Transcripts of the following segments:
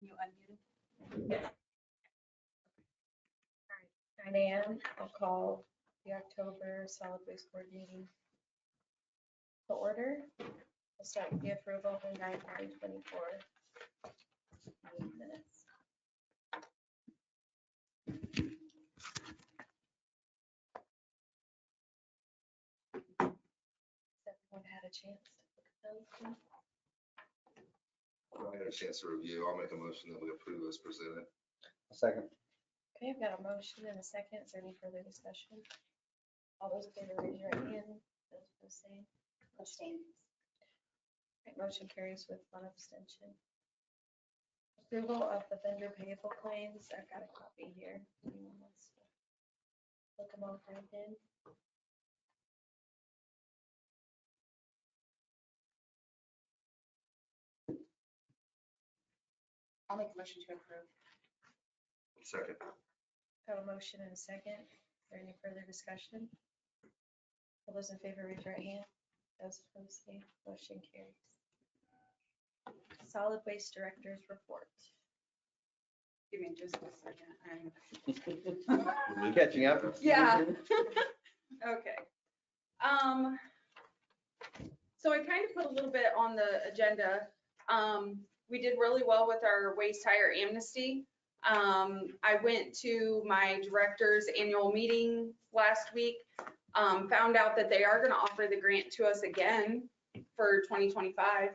You unmuted? All right, 9 a.m. I'll call the October solid waste board meeting to order. We'll start with the approval of the 9/9/24 meeting minutes. Has everyone had a chance to look at those? I had a chance to review. I'll make a motion that we approve as presented. A second. Okay, I've got a motion and a second. Is there any further discussion? All those in favor, raise your right hand. Those opposed, same. Abstain. Right, motion carries with one abstention. Approval of the vendor payable claims. I've got a copy here. Anyone wants to look them over again? I'll make a motion to approve. Second. Have a motion and a second. Is there any further discussion? All those in favor, raise your right hand. Those opposed, same. Motion carries. Solid Waste Director's Report. Give me just a second. Catching up? Yeah. Okay. So I kind of put a little bit on the agenda. We did really well with our waste hire amnesty. I went to my director's annual meeting last week, found out that they are going to offer the grant to us again for 2025.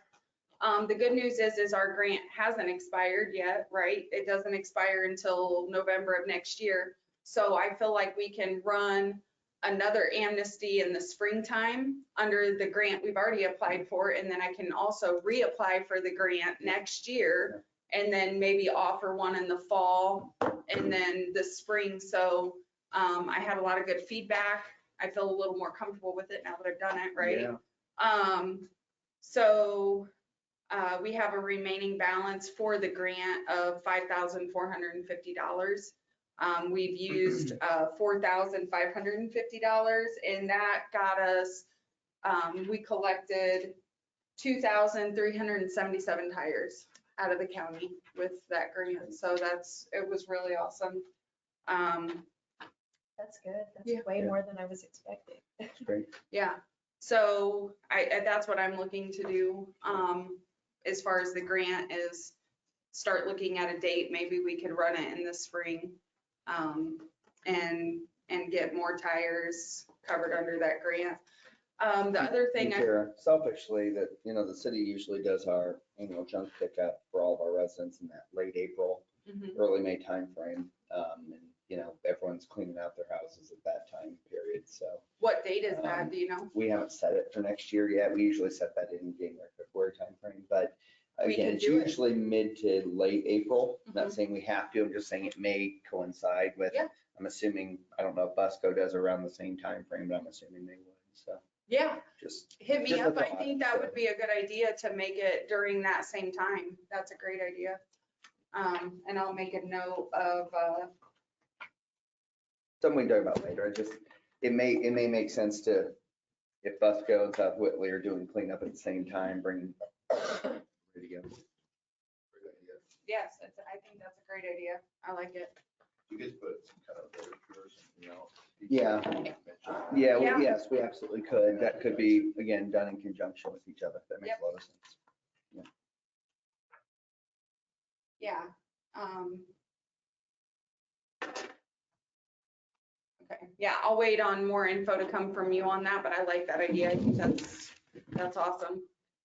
The good news is our grant hasn't expired yet, right? It doesn't expire until November of next year. So I feel like we can run another amnesty in the springtime under the grant we've already applied for. And then I can also reapply for the grant next year and then maybe offer one in the fall and then the spring. So I had a lot of good feedback. I feel a little more comfortable with it now that I've done it, right? Yeah. So we have a remaining balance for the grant of $5,450. We've used $4,550, and that got us, we collected 2,377 tires out of the county with that grant. So it was really awesome. That's good. Yeah. That's way more than I was expecting. Great. Yeah, so that's what I'm looking to do. As far as the grant is start looking at a date, maybe we could run it in the spring, and get more tires covered under that grant. The other thing, Selfishly, that, the city usually does our annual junk pickup for all of our residents in that late April, Mhm. early May timeframe. And, everyone's cleaning out their houses at that time period. So what date is that, do you know? we haven't set it for next year yet. We usually set that in January, February timeframe. But We again, could it's do it. usually mid to late April. Mhm. Not saying we have to. I'm just saying it may coincide with, Yeah. I'm assuming, I don't know if Busco does around the same timeframe, but I'm assuming they would. So Yeah, just. hit me Just a up. I thought, think that so. would be a good idea to make it during that same time. That's a great idea. And I'll make a note of, Something we can talk about later. It may make sense to, if Busco and South Whitley are doing cleanup at the same time, bring ready to go. yes, I think that's a great idea. I like it. You guys put some kind of literature or something else. Yeah. Yeah. Yes, we absolutely could. That could be, again, done in conjunction with each other. That makes Yep. a lot of sense. Yeah. Okay, yeah, I'll wait on more info to come from you on that, but I like that idea. I think that's awesome.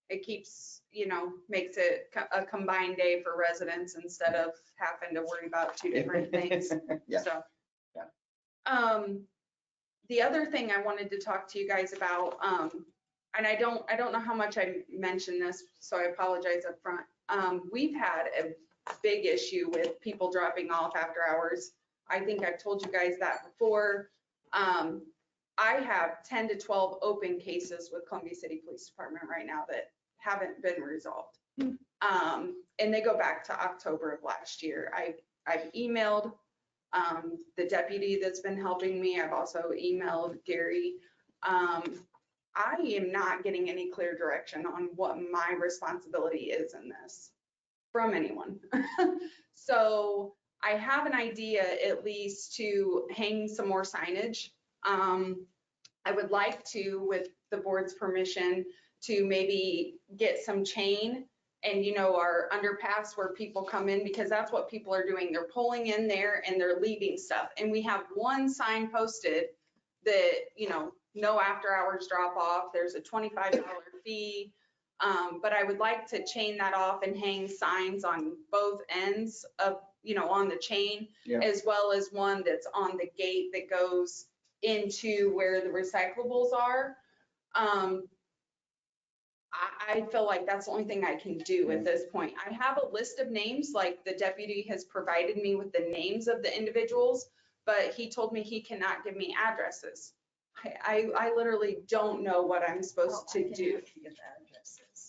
It keeps, makes it a combined day for residents instead of having to worry about two different things. Yeah. So. Yeah. The other thing I wanted to talk to you guys about, and I don't know how much I mentioned this, so I apologize up front. We've had a big issue with people dropping off after hours. I think I've told you guys that before. I have 10 to 12 open cases with Columbia City Police Department right now that haven't been resolved. And they go back to October of last year. I've emailed the deputy that's been helping me. I've also emailed Gary. I am not getting any clear direction on what my responsibility is in this. from anyone. So I have an idea at least to hang some more signage. I would like to, with the board's permission, to maybe get some chain and, our underpass where people come in, because that's what people are doing. They're pulling in there and they're leaving stuff. And we have one sign posted that, no after hours drop off. There's a $25 fee. But I would like to chain that off and hang signs on both ends of, on the chain, Yeah. as well as one that's on the gate that goes into where the recyclables are. I feel like that's the only thing I can do at this point. I have a list of names, like the deputy has provided me with the names of the individuals, but he told me he cannot give me addresses. I literally don't know what I'm supposed to do.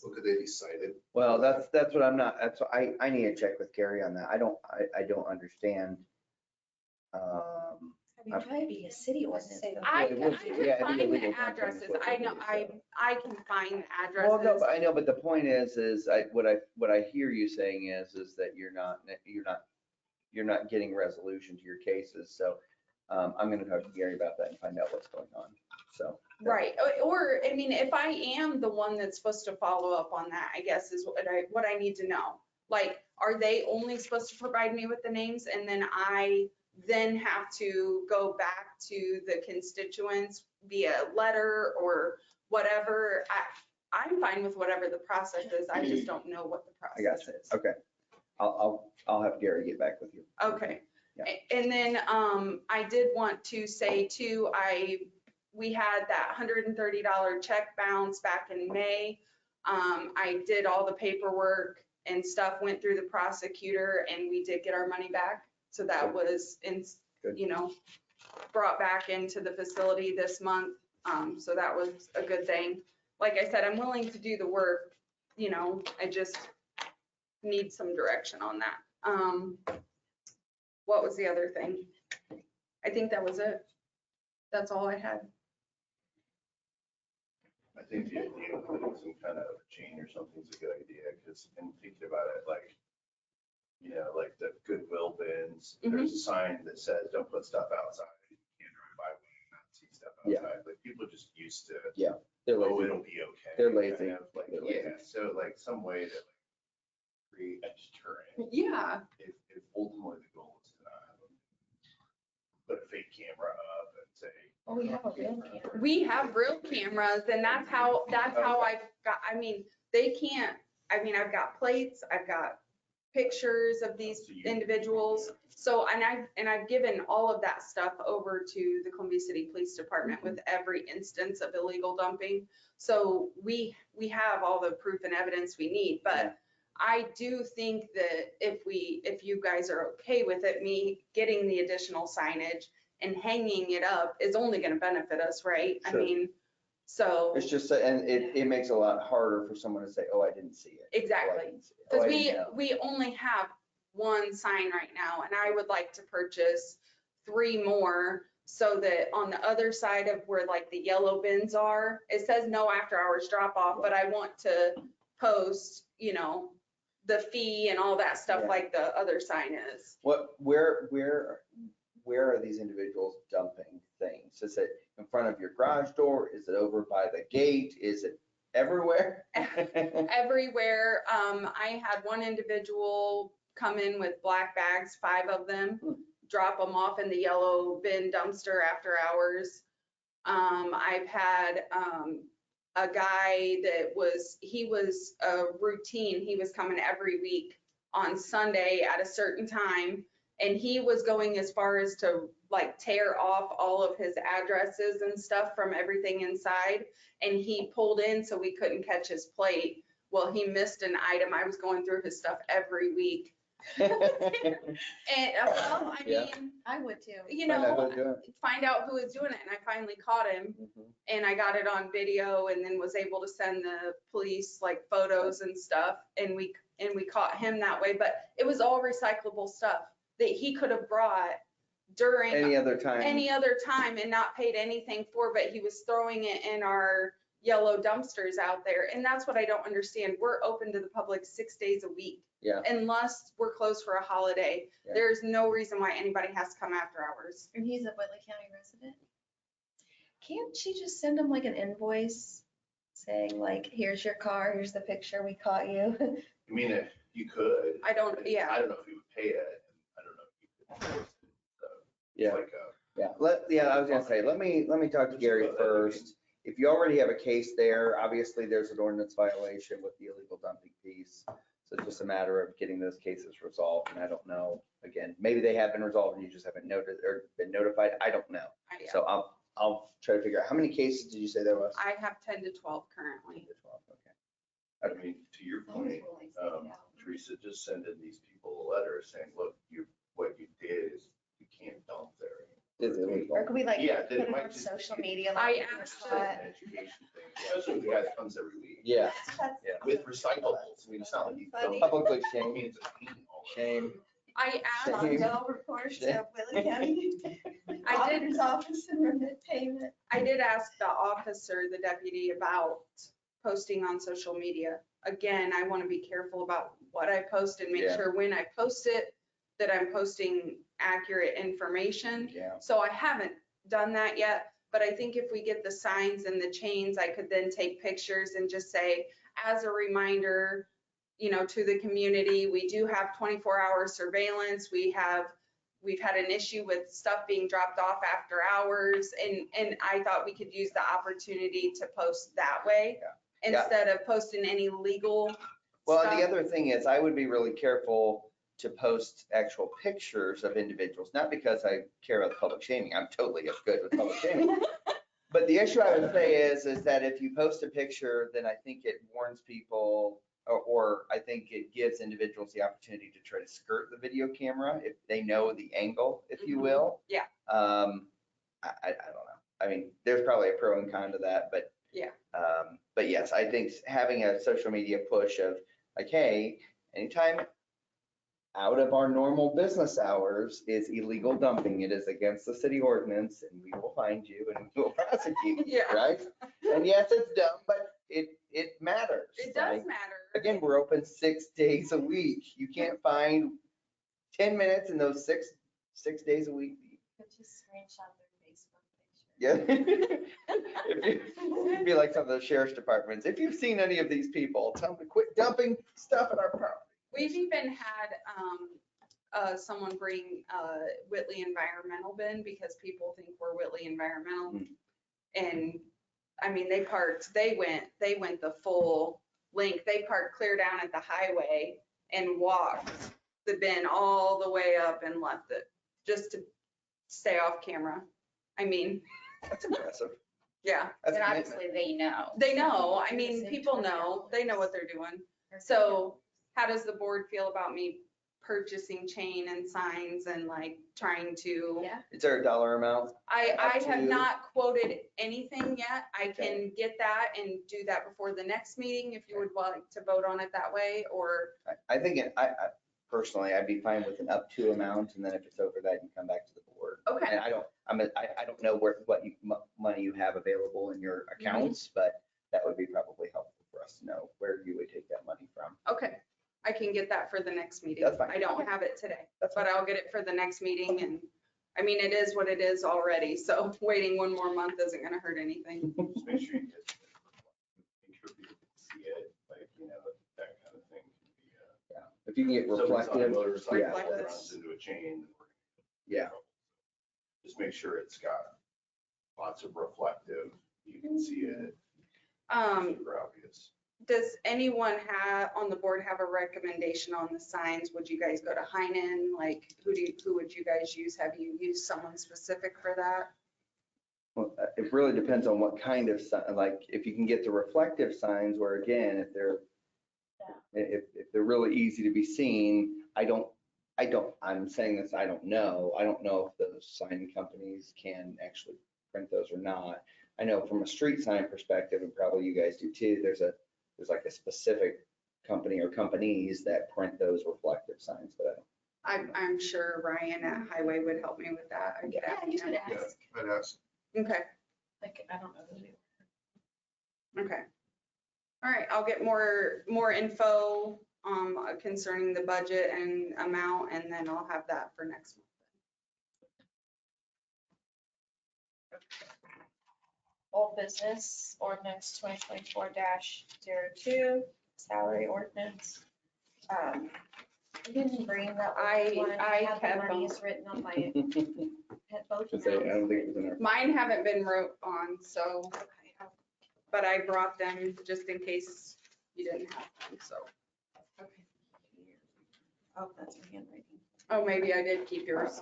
Well, could they be cited? Well, that's what I'm not, that's, I need to check with Gary on that. I don't understand. It'd probably be a city ordinance. though. I Yeah, can it'd be find the illegal dumping is addresses. what I it know, is, so. I can find the Well, no, addresses. but I know, but the point is what I hear you saying is that you're not getting resolution to your cases. So I'm going to talk to Gary about that and find out what's going on. So. Right, or, I mean, if I am the one that's supposed to follow up on that, I guess is what I need to know. Like, are they only supposed to provide me with the names and then I then have to go back to the constituents via letter or whatever? I'm fine with whatever the process is. I just don't know what the I got process it. is. Okay. I'll have Gary get back with you. Okay. Yeah. And then I did want to say too, we had that $130 check bounce back in May. I did all the paperwork and stuff, went through the prosecutor, and we did get our money back. So that was, Good. brought back into the facility this month. So that was a good thing. Like I said, I'm willing to do the work, I just need some direction on that. What was the other thing? I think that was it. That's all I had. I think the idea of putting some kind of chain or something is a good idea, because in thinking about it, like the Goodwill bins, there's a sign that says, don't put stuff outside. You can't drive by and not see stuff Yeah. outside. Like, people are just used to, They're oh, lazy. it'll be okay. They're lazy. kind of, Like, They're lazy. yeah, so like some way to create a deterrent. Yeah. If ultimately the goal is to not have them put a fake camera up and say, Oh, we have a real camera. We have real cameras, and that's how I've got, they can't, I've got plates, I've got pictures of these individuals. So, and I've given all of that stuff over to the Columbia City Police Department with every instance of illegal dumping. So we have all the proof and evidence we need, but I do think that if you guys are okay with it, me getting the additional signage and hanging it up is only going to benefit us, right? Sure. So. It's just, and it makes it a lot harder for someone to say, oh, I didn't see it. Exactly. Oh, I didn't see it. Oh, I Because didn't know. we only have one sign right now, and I would like to purchase 3 more so that on the other side of where like the yellow bins are, it says no after hours drop off, but I want to post, the fee and all that stuff Yeah. like the other sign is. Where are these individuals dumping things? Is it in front of your garage door? Is it over by the gate? Is it everywhere? Everywhere. I had one individual come in with black bags, 5 of them, drop them off in the yellow bin dumpster after hours. I've had a guy that was a routine. He was coming every week on Sunday at a certain time, and he was going as far as to like tear off all of his addresses and stuff from everything inside. And he pulled in so we couldn't catch his plate. Well, he missed an item. I was going through his stuff every week. And Yeah. I would too. you Find out know, who's doing it. find out who was doing it. And I finally caught him, and I got it on video, and then was able to send the police like photos and stuff. And we caught him that way. But it was all recyclable stuff that he could have brought during Any other time? any other time and not paid anything for, but he was throwing it in our yellow dumpsters out there. And that's what I don't understand. We're open to the public 6 days a week. Yeah. Unless we're closed for a holiday. Yeah. There's no reason why anybody has to come after hours. And he's a Whitley County resident. Can't she just send him like an invoice saying like, here's your car, here's the picture, we caught you? I mean, if you could. I don't, yeah. I don't know if you would pay it. I don't know if you could enforce it. So, Yeah. Like I was gonna say, let me talk to Gary first. If you already have a case there, obviously there's an ordinance violation with the illegal dumping piece. So it's just a matter of getting those cases resolved, and I don't know, again, maybe they have been resolved and you just haven't noted or been notified, I don't know. I- So I'll try to figure out, how many cases did you say there was? I have 10 to 12 currently. 12, okay. I mean, to your point, Teresa, just send in these people a letter saying, look, what you did is you can't dump there. It's illegal. Or could we like Yeah, put then it it might on just- social media? I like, asked It's an education thing, especially if the guy that comes every week. Yeah, With recyclables, I mean, it's not like you Funny. dump publicly cans of paint all over. shame. I asked, Shame. report Shame. Whitley County. I did- Auditor's office and remit payment. I did ask the officer, the deputy, about posting on social media. Again, I want to be careful about what I post and make Yeah. sure when I post it, that I'm posting accurate information. Yeah. So I haven't done that yet, but I think if we get the signs and the chains, I could then take pictures and just say, as a reminder, to the community, we do have 24-hour surveillance. We've had an issue with stuff being dropped off after hours. And I thought we could use the opportunity to post that way Yeah. instead of posting any legal Well, and the stuff. other thing is, I would be really careful to post actual pictures of individuals, not because I care about the public shaming. I'm totally good with public shaming. But the issue I would say is that if you post a picture, then I think it warns people, or I think it gives individuals the opportunity to try to skirt the video camera if they know the angle, if you Mhm. will. Yeah. I don't know. I mean, there's probably a pro and con to that, but. Yeah. But yes, I think having a social media push of like, hey, anytime out of our normal business hours is illegal dumping, it is against the city ordinance, and we will find you and we will prosecute you, Yeah. right? And yes, it's dumb, but it matters. It does Like, matter. again, we're open 6 days a week. You can't find 10 minutes in those six days a week. Just screenshot their Facebook picture. Yeah. It'd be like some of the sheriff's departments. If you've seen any of these people, tell them to quit dumping stuff at our property. We've even had someone bring Whitley Environmental bin because people think we're Whitley Environmental. Mm. And I mean, they went the full length. They parked clear down at the highway and walked the bin all the way up and left it just to stay off camera. I mean, That's impressive. yeah, That's And commitment. obviously they know. they know. I mean, people know. They know what they're doing. So how does the board feel about me purchasing chain and signs and like trying to? Yeah. Is there a dollar amount? I Up have to- not quoted anything yet. I can get that and do that before the next meeting if you would like to vote on it that way, or, I think, I personally, I'd be fine with an up to amount, and then if it's over that, you come back to the board. okay. And I don't know what money you have available in your Mm-hmm. accounts, but that would be probably helpful for us to know where you would take that money from. Okay, I can get that for the next meeting. That's fine. I don't have it today, That's but I'll get it for the next meeting. And I mean, it is what it is already, so waiting one more month isn't gonna hurt anything. Just make sure you get, make sure people can see it, like, that kind of thing. Yeah. If you can get Somebody's on a reflective, motorcycle, yeah. it runs into a chain. Yeah. Just make sure it's got lots of reflective, you can see it, super obvious. Does anyone on the board have a recommendation on the signs? Would you guys go to Heinen? Like, who would you guys use? Have you used someone specific for that? Well, it really depends on what kind of sign, like, if you can get the reflective signs where, again, if they're really easy to be seen, I'm saying this, I don't know if those sign companies can actually print those or not. I know from a street sign perspective, and probably you guys do too, there's like a specific company or companies that print those reflective signs, but I'm sure Ryan at Highway would help me with that. I could Yeah, ask you him. could Yeah, ask. I'd ask. Okay, Like, I don't know who they Okay. All right, I'll get more info concerning the budget and amount, and then I'll have that for next month. Old business ordinance 2024-02, salary ordinance. I didn't bring that. one. I had the have monies written on my, had both. I don't amounts think it was in our. Mine haven't been wrote on, so, Okay. but I brought them just in case you didn't have them, so. Okay. Oh, that's my handwriting. Oh, maybe I did keep yours.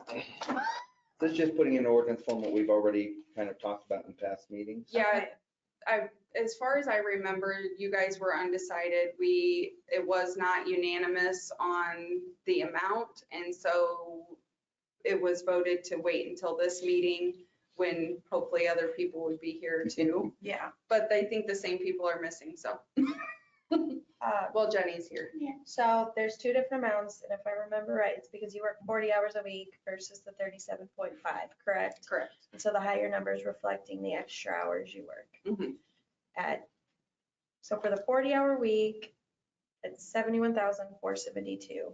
This is just putting in ordinance form what we've already kind of talked about in past meetings. Yeah, as far as I remember, you guys were undecided. It was not unanimous on the amount, and so it was voted to wait until this meeting when hopefully other people would be here too. Yeah. But I think the same people are missing, so. Well, Jenny's here. So there's two different amounts, and if I remember right, it's because you work 40 hours a week versus the 37.5, correct? Correct. And so the higher number is reflecting the extra hours you work. Mhm. So for the 40-hour week, it's 71,472.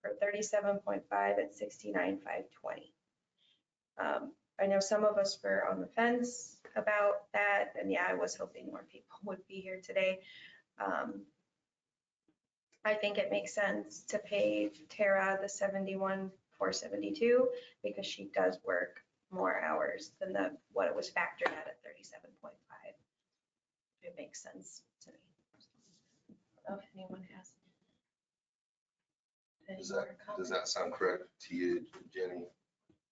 For 37.5, it's 69,520. I know some of us were on the fence about that, and yeah, I was hoping more people would be here today. I think it makes sense to pay Tara the 71,472 because she does work more hours than what it was factored at 37.5. It makes sense to me. I don't know if anyone has. any Does more that comments. sound correct to you, Jenny?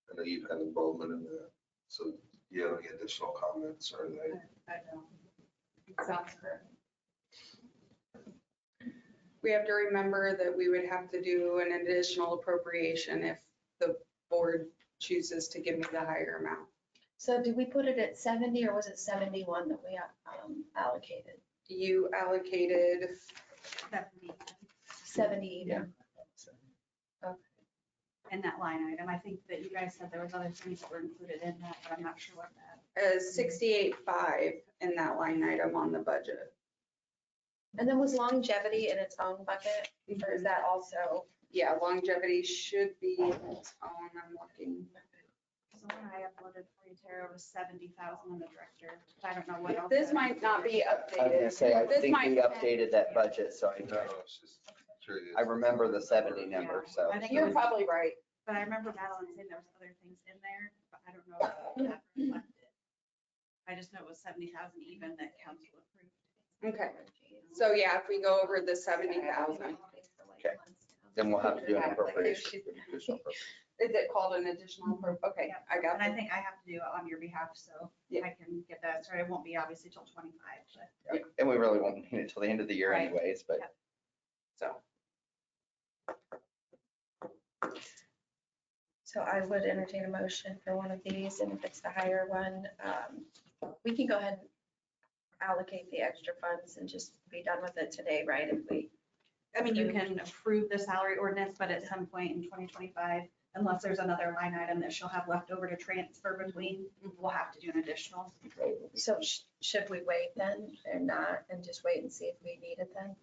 I know you've had involvement in that, so do you have any additional comments or anything? I know. It sounds correct. We have to remember that we would have to do an additional appropriation if the board chooses to give me the higher amount. So did we put it at 70 or was it 71 that we allocated? You allocated, 70 even? In that line item. I think that you guys said there was other things that were included in that, but I'm not sure what that. 68.5 in that line item on the budget. And then was longevity in its own bucket, or is that also? Yeah, longevity should be its own, I'm looking. The one I uploaded for you, Tara, was 70,000 in the director. I don't know what else. This might not be I was gonna updated. say, I This think might- we updated that budget, so No, it's just curious. I remember the 70 number, so. I think it You're was- probably right. But I remember Madeline saying there was other things in there, but I don't know what that reflected. I just know it was 70,000 even that council approved. Okay, so yeah, if we go over the 70,000, Okay. Then we'll have to do an appropriation. Additional appropriation. is it called an additional, okay, I got And I that. think I have to do it on your behalf, so Yeah. I can get that started. It won't be obviously till 25, but. And we really won't need it till the end of the year Right. anyways, but. Yep. So I would entertain a motion for one of these, and if it's the higher one, we can go ahead and allocate the extra funds and just be done with it today, right? If we, I mean, you can approve the salary ordinance, but at some point in 2025, unless there's another line item that she'll have left over to transfer between, we'll have to do an additional. so should we wait then or not, and just wait and see if we need it then?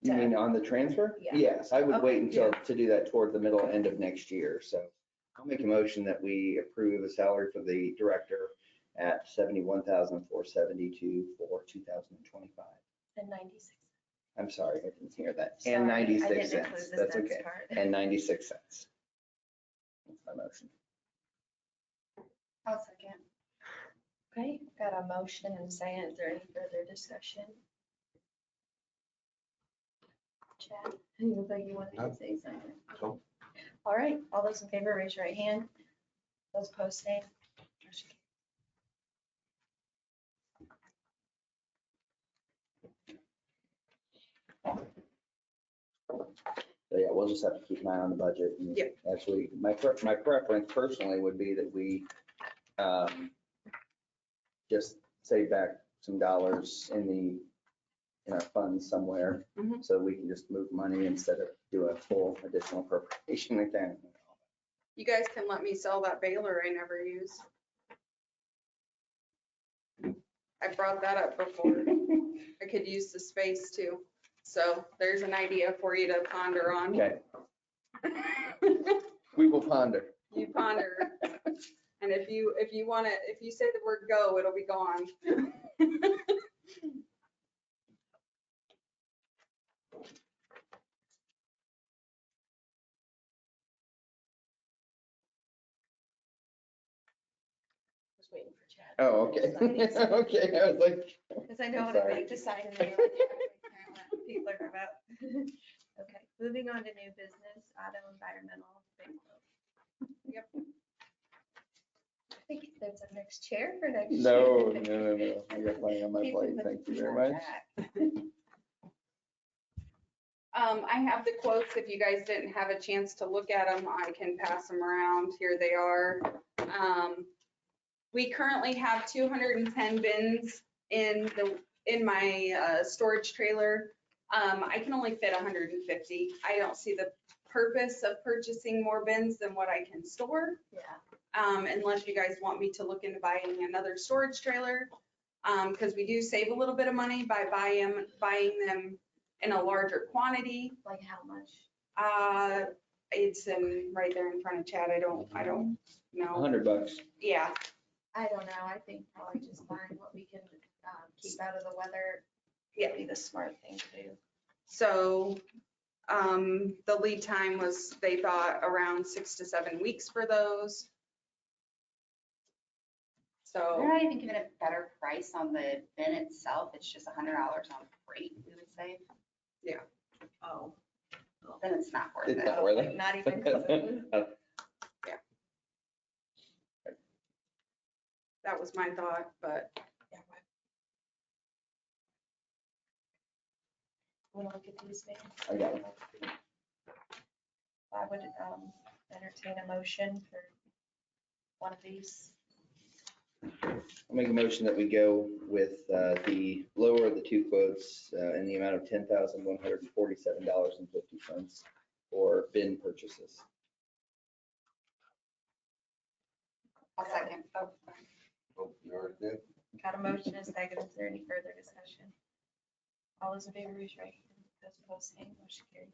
You mean on the transfer? Yeah. Yes, I would Okay, wait until, to do that toward the middle end of next year, so. I'll make a motion that we approve a salary for the director at 71,472 for 2025. And 96. I'm sorry, I didn't hear that. Sorry, And I 96 didn't cents, include the that's cents okay. part. And 96 cents. That's my motion. I'll second. Okay, got a motion and a second. Is there any further discussion? Chad, you look like you wanted to say something. Nope. All right, all those in favor, raise your right hand. Those opposed, same. Motion So yeah, we'll just have to keep an eye on the budget. And Yep. As we, my preference personally would be that we just save back some dollars in our funds somewhere. Mhm. So we can just move money instead of do a full additional appropriation like that. You guys can let me sell that baler I never use. I brought that up before. I could use the space too. So there's an idea for you to ponder on. Okay, we will ponder. You ponder. And if you want to, if you say the word go, it'll be gone. Just waiting for Chad. Oh, okay. Okay, I was like, Because I know what Sorry. I like to sign and then people are about. Okay, moving on to new business, Otto Environmental. Yep. I think there's a next chair for next year. no. I got plenty on my People plate. with Thank you very more much. back. I have the quotes. If you guys didn't have a chance to look at them, I can pass them around. Here they are. We currently have 210 bins in my storage trailer. I can only fit 150. I don't see the purpose of purchasing more bins than what I can store. Yeah. Unless you guys want me to look into buying another storage trailer. Because we do save a little bit of money by buying them in a larger quantity. Like how much? It's right there in front of Chad. I don't know. $100. Yeah, I don't know. I think probably just buying what we can keep out of the weather. Yeah. Would be the smart thing to do. so the lead time was, they thought, around 6 to 7 weeks for those. They're So, not even giving a better price on the bin itself. It's just $100 on freight, we would say. Oh. Then it's not worth It's it. not worth Like it. not even close. that was my thought, but Yeah, want to look at these names? I got it. I would entertain a motion for one of these. I'll make a motion that we go with the lower of the two quotes in the amount of $10,147.50 for bin purchases. I'll second. Oh, Oh, you already did? got a motion and a second. Is there any further discussion? All those in favor, raise your right hand. Those opposed, same. Motion carries.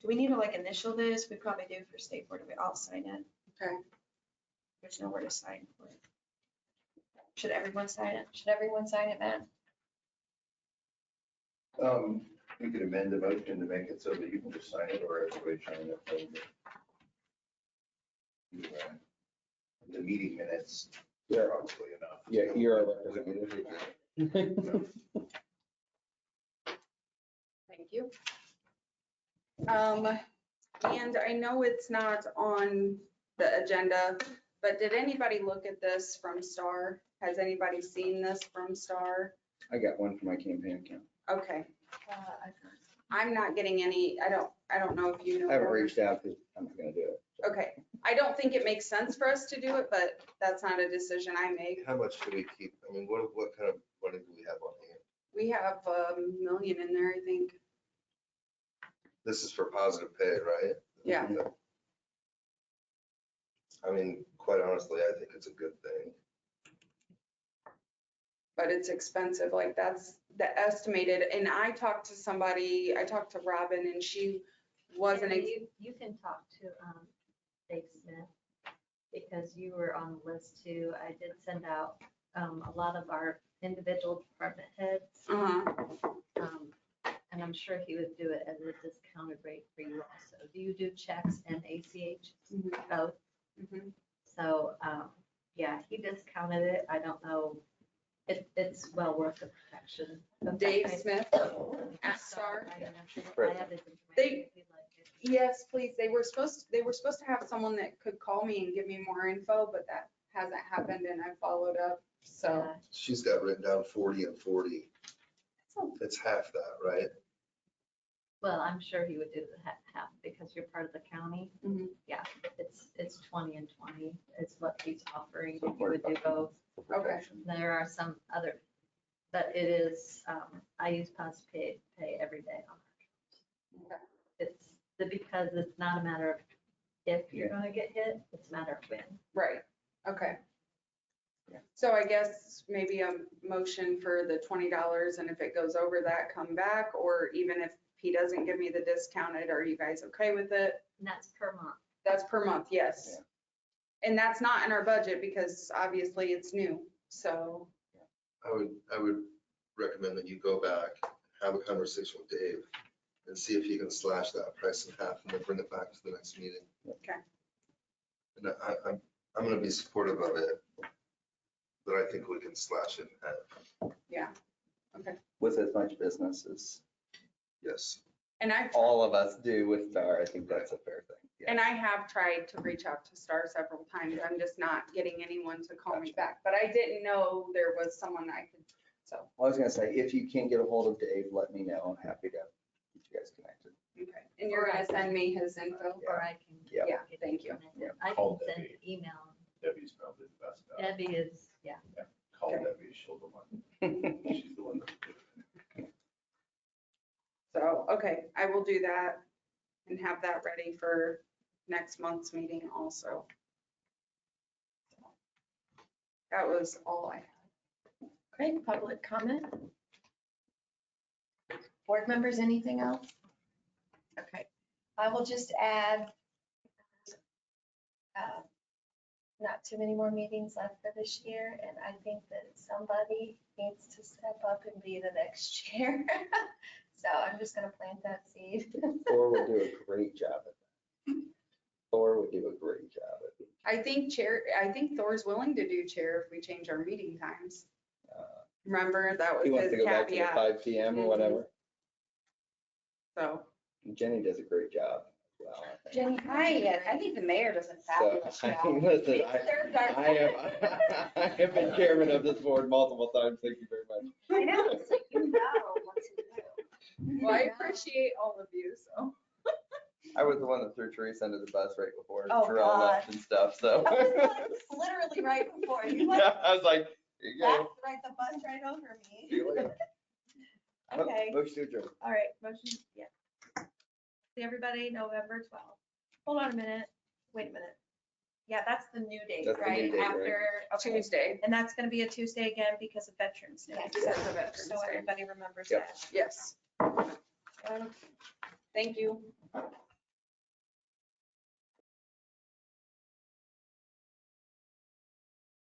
Do we need to like initial this? We probably do for state board. We all sign it. okay. There's nowhere to sign for it. Should everyone sign it? Should everyone sign it, Matt? We could amend the motion to make it so that you can just sign it or everybody sign it. The meeting minutes, Yeah. probably enough. Yeah, you're our representative. Thank you. And I know it's not on the agenda, but did anybody look at this from Star? Has anybody seen this from Star? I got one for my campaign account. Okay, I I'm not getting any, I don't know if you know. I haven't reached out because I'm not gonna do it. Okay, I don't think it makes sense for us to do it, but that's not a decision I make. How much do we keep? I mean, what kind of money do we have on hand? We have $1 million in there, I think. This is for positive pay, right? Yeah. I mean, quite honestly, I think it's a good thing. But it's expensive, like that's the estimated, and I talked to somebody, I talked to Robin and she wasn't, You can talk to Dave Smith because you were on the list too. I did send out a lot of our individual department heads. And I'm sure he would do it at a discounted rate for you also. Do you do checks and ACH both? Mhm. So, yeah, he discounted it. I don't know. It's well worth the protection. Dave Smith at Star. I have his information They- if you'd like it. Yes, please. They were supposed to have someone that could call me and give me more info, but that hasn't happened and I followed up, so. Yeah. She's got written down 40 and 40. It's half that, right? Well, I'm sure he would do the half because you're part of the county. Mhm. Yeah, it's 20 and 20 is what he's offering. If you would do both. Okay. There are some other, but it is, I use Positive Pay every day on Okay. it's because it's not a matter of if you're gonna get hit, it's a matter of when. Right, okay. So I guess maybe a motion for the $20, and if it goes over that, come back, or even if he doesn't give me the discounted, are you guys okay with it? And that's per month. That's per month, yes. And that's not in our budget because obviously it's new, so. I would recommend that you go back, have a conversation with Dave and see if you can slash that price in half and then bring it back to the next meeting. Okay. And I'm gonna be supportive of it, but I think we can slash it in half. Yeah, With as much business as Yes. and all of us do with Star, I think that's a fair thing. Yeah. I have tried to reach out to Star several times. I'm just not getting anyone to call me back, but I didn't know there was someone I could, so, I was gonna say, if you can get a hold of Dave, let me know. I'm happy to get you guys connected. okay. And you're gonna send me his info? Or I can. Yeah. Yeah, thank you. I can Call send Debbie. email. Debbie's probably the best. Debbie is, yeah. Call Okay. Debbie, she'll the one. She's the one that. So, okay, I will do that and have that ready for next month's meeting also. That was all I had. Great, public comment? Board members, anything else? Okay, I will just add, not too many more meetings left for this year, and I think that somebody needs to step up and be the next chair. So I'm just gonna plant that seed. Thor would do a great job at that. Thor would do a great job at it. I think Thor's willing to do chair if we change our meeting times. Remember, that was He wants to his go back to the caveat. 5 PM or whatever. So, Jenny does a great job as well, I think. Jenny, I think the mayor does a So, fabulous I job. mean, listen, They're done. I have been chairman of this board multiple times. Thank you very much. I know, so you know what to do. Well, I appreciate all of you, so. I was the one that threw Teresa under the bus right before Oh, Terrell left and stuff, so. Literally right before you. Yeah, I was like, here you go. Right, the bus right over See me. you later. Okay, Motion to adjourn. all right, motion, yeah. See everybody, November 12th. Hold on a minute, wait a minute. Yeah, that's the new date, That's the new right? date, right? After, okay. Tuesday. And that's gonna be a Tuesday again because of Veterans Day. Because of Veterans So Day. everybody remembers Yep. that. Yes. Thank you.